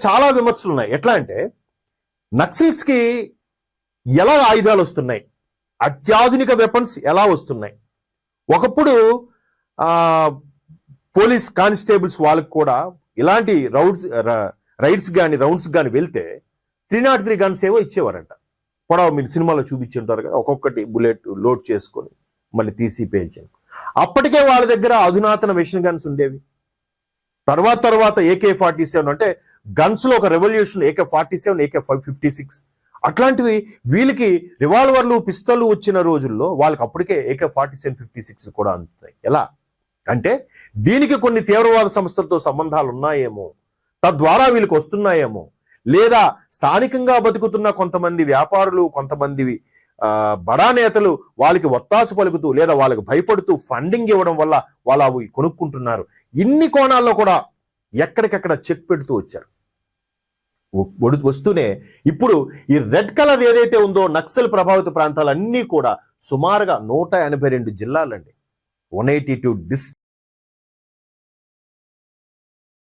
చాలా విమర్శలు ఉన్నాయి. ఎట్లా అంటే నక్సల్స్ కి ఎలా ఆయుధాలు వస్తున్నాయి, అత్యాధునిక వెపన్స్ ఎలా వస్తున్నాయి. ఒకప్పుడు పోలీస్ కానిస్టేబుల్స్ వాళ్ళకి కూడా ఇలాంటి రైడ్స్ కానీ రౌండ్స్ కానీ వెళ్తే 303 గన్స్ ఏవో ఇచ్చేవారంట. పొడవ మీరు సినిమాలో చూపించుంటారు కదా, ఒక్కొక్కటి బుల్లెట్ లోడ్ చేసుకొని మళ్ళీ తీసి పేల్చాను. అప్పటికే వాళ్ళ దగ్గర అధునాతన మెషిన్ గన్స్ ఉండేవి. తర్వాత AK-47 అంటే గన్స్ లో ఒక రెవల్యూషన్, AK-47, AK-56 అట్లాంటివి. వీళ్ళకి రివాల్వర్లు పిస్తలు వచ్చిన రోజుల్లో వాళ్ళకి అప్పటికే AK-47, 56 కూడా అందుతాయి. ఎలా అంటే దీనికి కొన్ని తీవ్రవాద సంస్థలతో సంబంధాలు ఉన్నాయేమో, తద్వారా వీళ్ళకి వస్తున్నాయేమో, లేదా స్థానికంగా బతుకుతున్న కొంతమంది వ్యాపారులు, కొంతమంది బడా నేతలు వాళ్ళకి ఒత్తాసు పలుకుతూ లేదా వాళ్ళకి భయపడుతూ ఫండింగ్ ఇవ్వడం వల్ల వాళ్ళు అవి కొనుక్కుంటున్నారు. ఇన్ని కోణాల్లో కూడా ఎక్కడికక్కడ చెక్ పెడుతూ వచ్చారు. వస్తూనే ఇప్పుడు ఈ రెడ్ కలర్ ఏదైతే ఉందో నక్సల్ ప్రభావిత ప్రాంతాలన్నీ కూడా సుమారుగా 182 జిల్లాలండి, 182 డిస్ట్రిక్ట్స్.